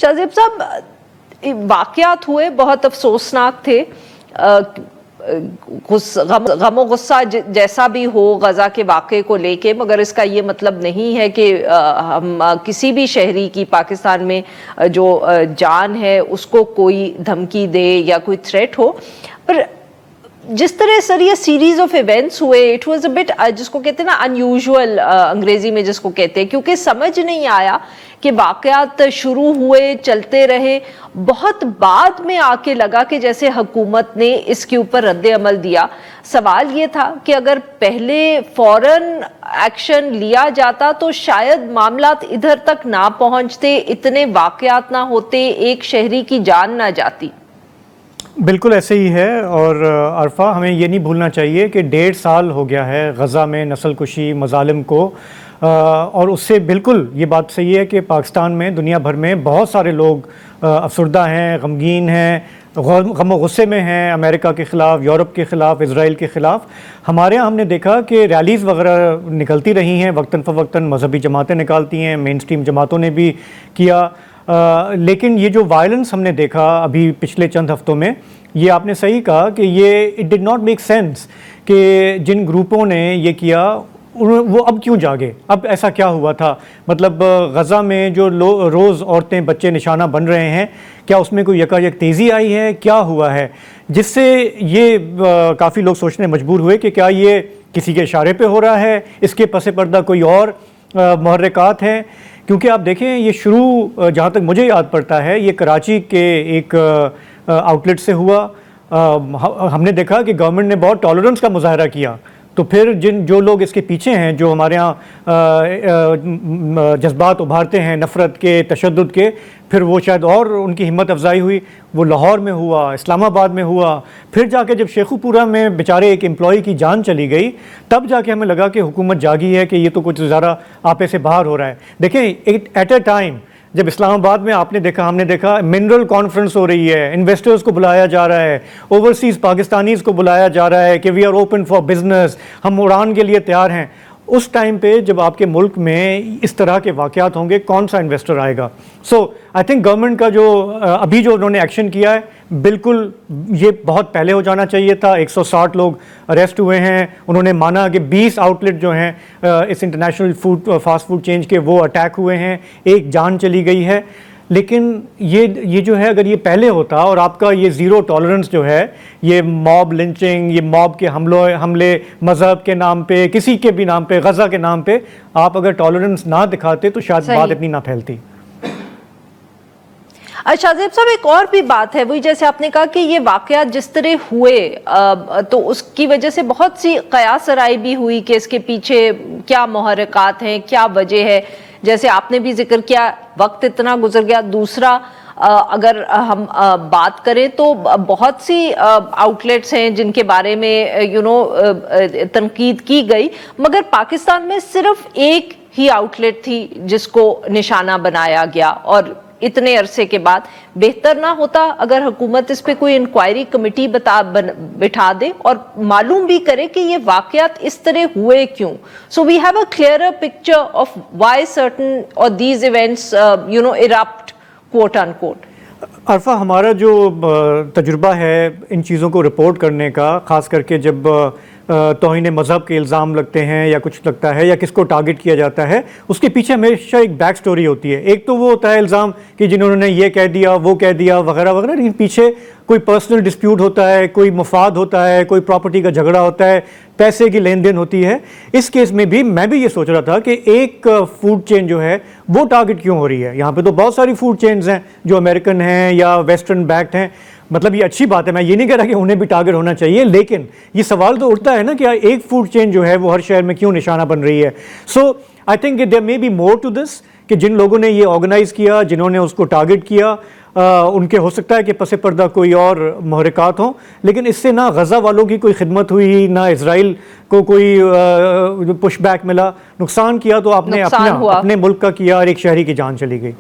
शाहज़ेब साहब, वाक़यात हुए बहुत अफसोसनाक थे। गम गुस्सा जैसा भी हो गज़ा के वाक़े को लेके, मगर इसका ये मतलब नहीं है कि हम किसी भी शहरी की पाकिस्तान में जो जान है उसको कोई धमकी दे या कोई थ्रेट हो। पर जिस तरह सर ये सीरीज ऑफ इवेंट्स हुए, इट वाज अ बिट, जिसको कहते हैं ना अनयूजुअल, अंग्रेजी में जिसको कहते हैं, क्योंकि समझ नहीं आया कि वाक़यात शुरू हुए, चलते रहे, बहुत बाद में आके लगा कि जैसे हुकूमत ने इसके ऊपर रद्द अमल दिया। सवाल ये था कि अगर पहले फौरन एक्शन लिया जाता तो शायद मामलात इधर तक ना पहुंचते, इतने वाक़यात ना होते, एक शहरी की जान ना जाती। बिल्कुल ऐसे ही है। और अरफा, हमें ये नहीं भूलना चाहिए कि 1.5 साल हो गया है गज़ा में नस्ल कुशी मज़ालिम को, और उससे बिल्कुल ये बात सही है कि पाकिस्तान में, दुनिया भर में बहुत सारे लोग अफसरदा हैं, गमगीन हैं, गम गुस्से में हैं, अमेरिका के ख़िलाफ़, यूरोप के ख़िलाफ़, इज़राइल के ख़िलाफ़। हमारे यहाँ हमने देखा कि रैलीज़ वगैरह निकलती रही हैं, वक्तन फ़वक्तन मजहबी जमातें निकालती हैं, मेन स्ट्रीम जमातों ने भी किया। लेकिन ये जो वायलेंस हमने देखा अभी पिछले चंद हफ्तों में, ये आपने सही कहा कि ये it did not make sense कि जिन ग्रुपों ने ये किया वो अब क्यों जागे, अब ऐसा क्या हुआ था। मतलब गज़ा में जो रोज़ औरतें बच्चे निशाना बन रहे हैं, क्या उसमें कोई यकायक तेज़ी आई है, क्या हुआ है, जिससे ये काफ़ी लोग सोचने मजबूर हुए कि क्या ये किसी के इशारे पे हो रहा है, इसके पसे पर्दा कोई और मुहर्रिकात हैं। क्योंकि आप देखें, ये शुरू जहाँ तक मुझे याद पड़ता है, ये कराची के एक आउटलेट से हुआ। हमने देखा कि गवर्नमेंट ने बहुत टॉलरेंस का मुजाहरा किया, तो फिर जो लोग इसके पीछे हैं, जो हमारे यहाँ जज्बात उभारते हैं नफ़रत के, तशद्दुद के, फिर वो शायद और उनकी हिम्मत अफजाई हुई। वो लाहौर में हुआ, इस्लामाबाद में हुआ, फिर जाके जब शेखुपुरा में बेचारे एक एम्प्लॉई की जान चली गई, तब जाके हमें लगा कि हुकूमत जागी है कि ये तो कुछ ज़्यादा आपे से बाहर हो रहा है। देखें, एट अ टाइम जब इस्लामाबाद में आपने देखा, हमने देखा, मिनरल कॉन्फ्रेंस हो रही है, इन्वेस्टर्स को बुलाया जा रहा है, ओवरसीज़ पाकिस्तानीज़ को बुलाया जा रहा है कि we are open for business, हम उड़ान के लिए तैयार हैं। उस टाइम पे जब आपके मुल्क में इस तरह के वाक़यात होंगे, कौन सा इन्वेस्टर आएगा। सो आई थिंक गवर्नमेंट का जो अभी जो उन्होंने एक्शन किया है, बिल्कुल ये बहुत पहले हो जाना चाहिए था। 160 लोग अरेस्ट हुए हैं। उन्होंने माना कि 20 आउटलेट जो हैं इस इंटरनेशनल फास्ट फूड चेंज के, वो अटैक हुए हैं, एक जान चली गई है। लेकिन ये जो है, अगर ये पहले होता और आपका ये ज़ीरो टॉलरेंस जो है, ये मॉब लिंचिंग, ये मॉब के हमले मज़हब के नाम पे, किसी के भी नाम पे, गज़ा के नाम पे, आप अगर टॉलरेंस ना दिखाते तो शायद बात इतनी ना फैलती। शाहज़ेब साहब, एक और भी बात है, वही जैसे आपने कहा कि ये वाक़यात जिस तरह हुए, तो उसकी वजह से बहुत सी क़यासराई भी हुई कि इसके पीछे क्या मुहर्रिकात हैं, क्या वजह है। जैसे आपने भी जिक्र किया, वक्त इतना गुजर गया। दूसरा, अगर हम बात करें तो बहुत सी आउटलेट्स हैं जिनके बारे में तनकीद की गई, मगर पाकिस्तान में सिर्फ एक ही आउटलेट थी जिसको निशाना बनाया गया। और इतने अरसे के बाद बेहतर ना होता अगर हुकूमत इस पे कोई इंक्वायरी कमेटी बिठा दे और मालूम भी करे कि ये वाकयात इस तरह हुए क्यों। So we have a clearer picture of why certain और these events erupt, quote unquote। Arfa, हमारा जो तजुर्बा है इन चीज़ों को रिपोर्ट करने का, ख़ास करके जब तौहीन मज़हब के इल्ज़ाम लगते हैं या कुछ लगता है या किसको टारगेट किया जाता है, उसके पीछे हमेशा एक बैक स्टोरी होती है। एक तो वो होता है इल्ज़ाम कि जिन्होंने ये कह दिया, वो कह दिया, वगैरह वगैरह, लेकिन पीछे कोई पर्सनल डिस्प्यूट होता है, कोई मफाद होता है, कोई प्रॉपर्टी का झगड़ा होता है, पैसे की लेन देन होती है। इस केस में भी मैं भी ये सोच रहा था कि एक फूड चेन जो है वो टारगेट क्यों हो रही है। यहाँ पे तो बहुत सारी फूड चेन्स हैं जो अमेरिकन हैं या वेस्टर्न बैक्ड हैं। मतलब ये अच्छी बात है, मैं ये नहीं कह रहा कि उन्हें भी टारगेट होना चाहिए, लेकिन ये सवाल तो उठता है ना कि एक फूड चेन जो है वो हर शहर में क्यों निशाना बन रही है। So I think there may be more to this, कि जिन लोगों ने ये ऑर्गेनाइज़ किया, जिन्होंने उसको टारगेट किया, उनके हो सकता है कि पसे पर्दा कोई और मुहर्रिकात हों, लेकिन इससे ना गज़ा वालों की कोई खिदमत हुई, ना इज़राइल को कोई पुश बैक मिला। नुकसान किया तो आपने अपने मुल्क का किया और एक शहरी की जान चली गई।